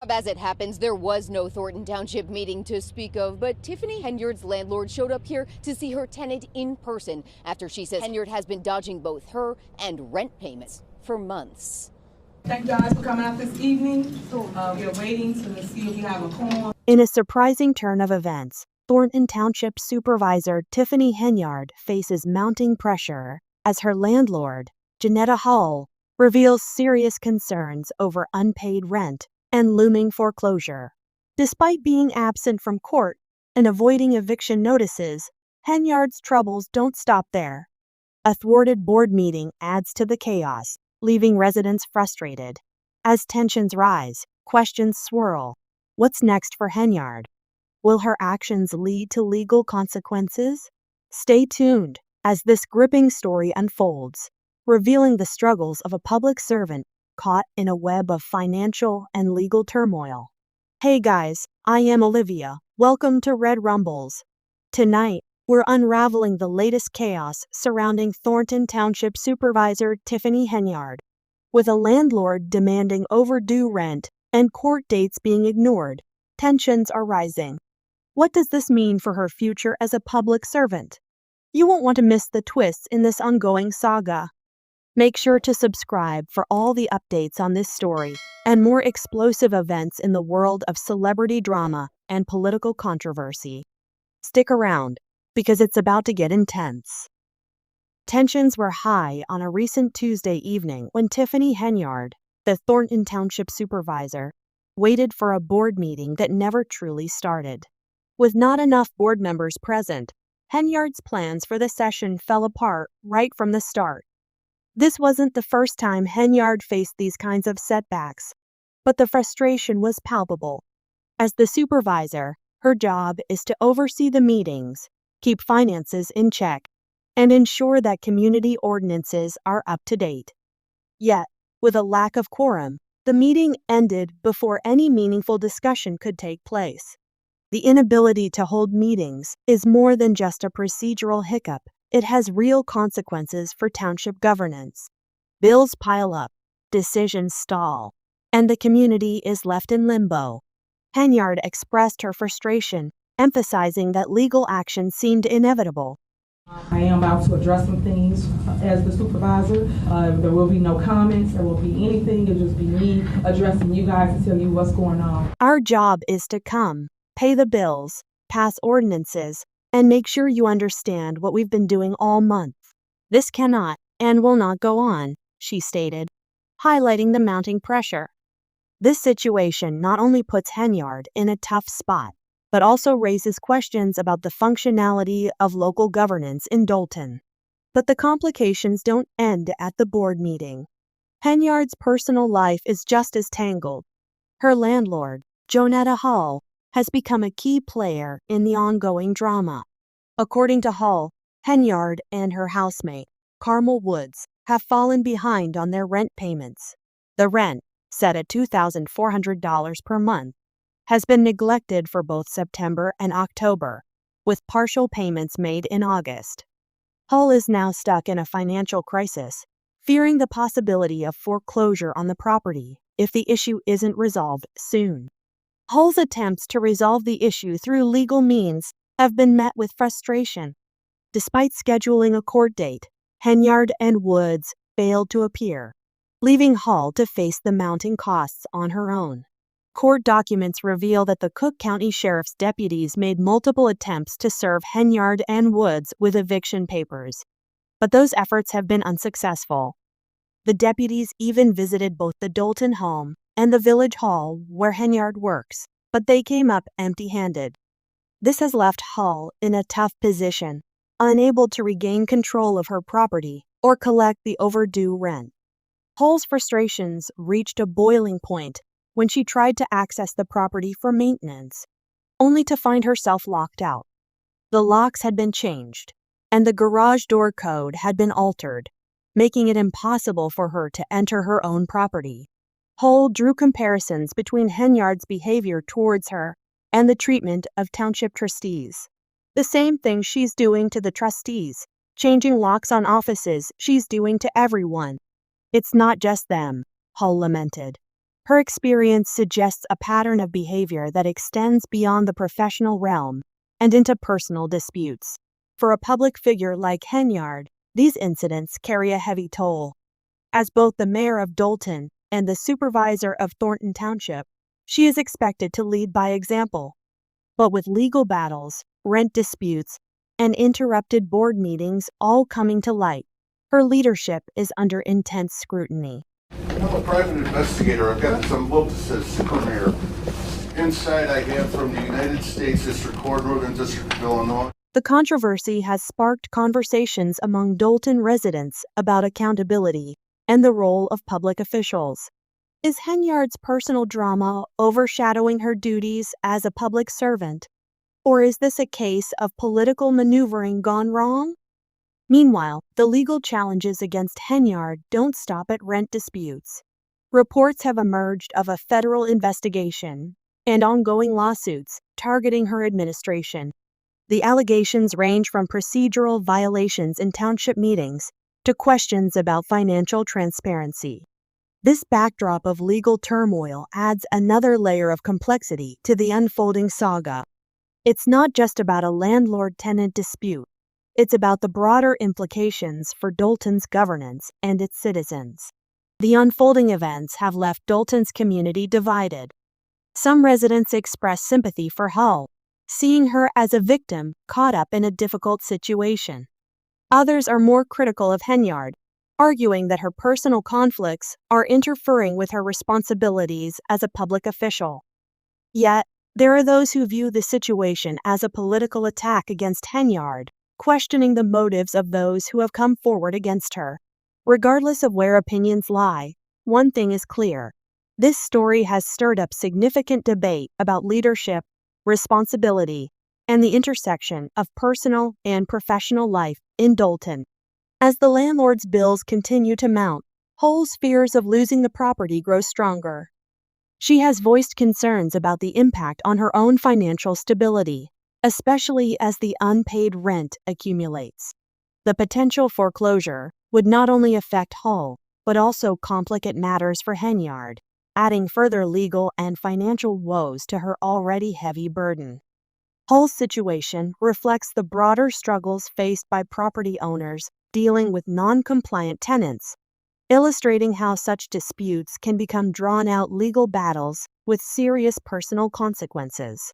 As it happens, there was no Thwarted Township meeting to speak of, but Tiffany Henyard's landlord showed up here to see her tenant in person after she says Henyard has been dodging both her and rent payments for months. Thank you guys for coming out this evening. We are waiting to see if we have a quorum. In a surprising turn of events, Thornton Township Supervisor Tiffany Henyard faces mounting pressure as her landlord, Janetta Hall, reveals serious concerns over unpaid rent and looming foreclosure. Despite being absent from court and avoiding eviction notices, Henyard's troubles don't stop there. A thwarted board meeting adds to the chaos, leaving residents frustrated. As tensions rise, questions swirl. What's next for Henyard? Will her actions lead to legal consequences? Stay tuned as this gripping story unfolds, revealing the struggles of a public servant caught in a web of financial and legal turmoil. Hey guys, I am Olivia. Welcome to Red Rumbles. Tonight, we're unraveling the latest chaos surrounding Thornton Township Supervisor Tiffany Henyard. With a landlord demanding overdue rent and court dates being ignored, tensions are rising. What does this mean for her future as a public servant? You won't want to miss the twists in this ongoing saga. Make sure to subscribe for all the updates on this story and more explosive events in the world of celebrity drama and political controversy. Stick around, because it's about to get intense. Tensions were high on a recent Tuesday evening when Tiffany Henyard, the Thornton Township Supervisor, waited for a board meeting that never truly started. With not enough board members present, Henyard's plans for the session fell apart right from the start. This wasn't the first time Henyard faced these kinds of setbacks, but the frustration was palpable. As the supervisor, her job is to oversee the meetings, keep finances in check, and ensure that community ordinances are up to date. Yet, with a lack of quorum, the meeting ended before any meaningful discussion could take place. The inability to hold meetings is more than just a procedural hiccup. It has real consequences for township governance. Bills pile up, decisions stall, and the community is left in limbo. Henyard expressed her frustration, emphasizing that legal action seemed inevitable. I am about to address some things as the supervisor. There will be no comments. There will be anything. It'll just be me addressing you guys to tell you what's going on. Our job is to come, pay the bills, pass ordinances, and make sure you understand what we've been doing all month. This cannot and will not go on, she stated, highlighting the mounting pressure. This situation not only puts Henyard in a tough spot, but also raises questions about the functionality of local governance in Dolton. But the complications don't end at the board meeting. Henyard's personal life is just as tangled. Her landlord, Janetta Hall, has become a key player in the ongoing drama. According to Hall, Henyard and her housemate, Carmel Woods, have fallen behind on their rent payments. The rent, set at $2,400 per month, has been neglected for both September and October, with partial payments made in August. Hall is now stuck in a financial crisis, fearing the possibility of foreclosure on the property if the issue isn't resolved soon. Hall's attempts to resolve the issue through legal means have been met with frustration. Despite scheduling a court date, Henyard and Woods failed to appear, leaving Hall to face the mounting costs on her own. Court documents reveal that the Cook County Sheriff's deputies made multiple attempts to serve Henyard and Woods with eviction papers, but those efforts have been unsuccessful. The deputies even visited both the Dolton home and the village hall where Henyard works, but they came up empty-handed. This has left Hall in a tough position, unable to regain control of her property or collect the overdue rent. Hall's frustrations reached a boiling point when she tried to access the property for maintenance, only to find herself locked out. The locks had been changed, and the garage door code had been altered, making it impossible for her to enter her own property. Hall drew comparisons between Henyard's behavior towards her and the treatment of township trustees. The same thing she's doing to the trustees, changing locks on offices she's doing to everyone. It's not just them, Hall lamented. Her experience suggests a pattern of behavior that extends beyond the professional realm and into personal disputes. For a public figure like Henyard, these incidents carry a heavy toll. As both the mayor of Dolton and the supervisor of Thwarted Township, she is expected to lead by example. But with legal battles, rent disputes, and interrupted board meetings all coming to light, her leadership is under intense scrutiny. I'm a private investigator. I've got some books that says Super Mayor. Inside I have from the United States District Court, Northern District of Illinois. The controversy has sparked conversations among Dolton residents about accountability and the role of public officials. Is Henyard's personal drama overshadowing her duties as a public servant? Or is this a case of political maneuvering gone wrong? Meanwhile, the legal challenges against Henyard don't stop at rent disputes. Reports have emerged of a federal investigation and ongoing lawsuits targeting her administration. The allegations range from procedural violations in township meetings to questions about financial transparency. This backdrop of legal turmoil adds another layer of complexity to the unfolding saga. It's not just about a landlord-tenant dispute. It's about the broader implications for Dolton's governance and its citizens. The unfolding events have left Dolton's community divided. Some residents express sympathy for Hull, seeing her as a victim caught up in a difficult situation. Others are more critical of Henyard, arguing that her personal conflicts are interfering with her responsibilities as a public official. Yet, there are those who view the situation as a political attack against Henyard, questioning the motives of those who have come forward against her. Regardless of where opinions lie, one thing is clear. This story has stirred up significant debate about leadership, responsibility, and the intersection of personal and professional life in Dolton. As the landlord's bills continue to mount, Hull's fears of losing the property grow stronger. She has voiced concerns about the impact on her own financial stability, especially as the unpaid rent accumulates. The potential foreclosure would not only affect Hull, but also complicate matters for Henyard, adding further legal and financial woes to her already heavy burden. Hull's situation reflects the broader struggles faced by property owners dealing with non-compliant tenants, illustrating how such disputes can become drawn-out legal battles with serious personal consequences.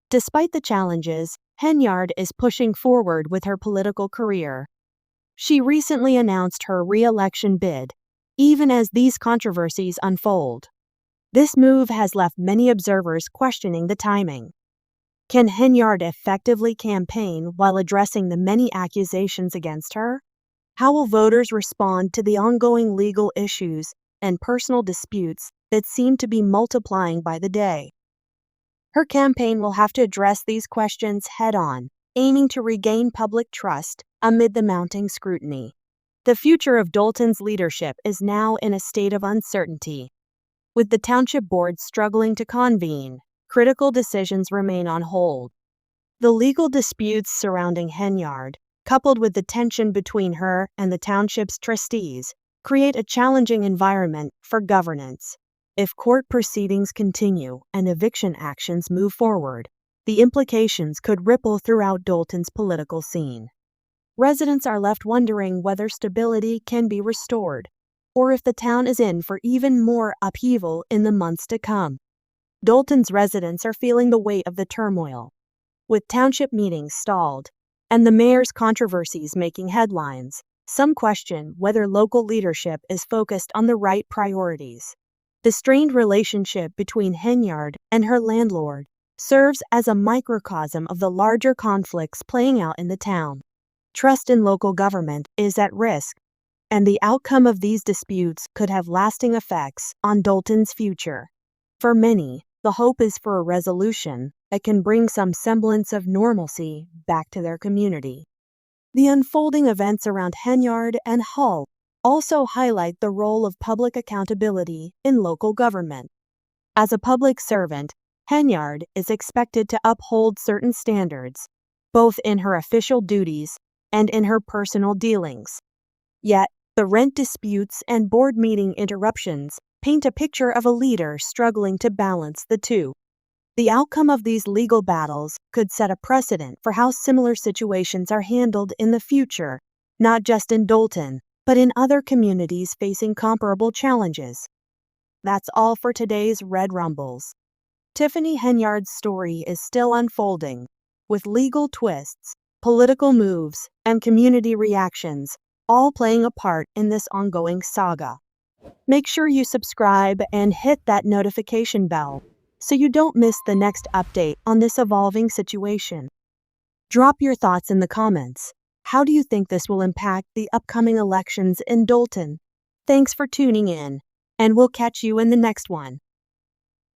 Despite the challenges, Henyard is pushing forward with her political career. She recently announced her re-election bid, even as these controversies unfold. This move has left many observers questioning the timing. Can Henyard effectively campaign while addressing the many accusations against her? How will voters respond to the ongoing legal issues and personal disputes that seem to be multiplying by the day? Her campaign will have to address these questions head-on, aiming to regain public trust amid the mounting scrutiny. The future of Dolton's leadership is now in a state of uncertainty. With the township board struggling to convene, critical decisions remain on hold. The legal disputes surrounding Henyard, coupled with the tension between her and the township's trustees, create a challenging environment for governance. If court proceedings continue and eviction actions move forward, the implications could ripple throughout Dolton's political scene. Residents are left wondering whether stability can be restored, or if the town is in for even more upheaval in the months to come. Dolton's residents are feeling the weight of the turmoil. With township meetings stalled, and the mayor's controversies making headlines, some question whether local leadership is focused on the right priorities. The strained relationship between Henyard and her landlord serves as a microcosm of the larger conflicts playing out in the town. Trust in local government is at risk, and the outcome of these disputes could have lasting effects on Dolton's future. For many, the hope is for a resolution that can bring some semblance of normalcy back to their community. The unfolding events around Henyard and Hull also highlight the role of public accountability in local government. As a public servant, Henyard is expected to uphold certain standards, both in her official duties and in her personal dealings. Yet, the rent disputes and board meeting interruptions paint a picture of a leader struggling to balance the two. The outcome of these legal battles could set a precedent for how similar situations are handled in the future, not just in Dolton, but in other communities facing comparable challenges. That's all for today's Red Rumbles. Tiffany Henyard's story is still unfolding, with legal twists, political moves, and community reactions all playing a part in this ongoing saga. Make sure you subscribe and hit that notification bell so you don't miss the next update on this evolving situation. Drop your thoughts in the comments. How do you think this will impact the upcoming elections in Dolton? Thanks for tuning in, and we'll catch you in the next one.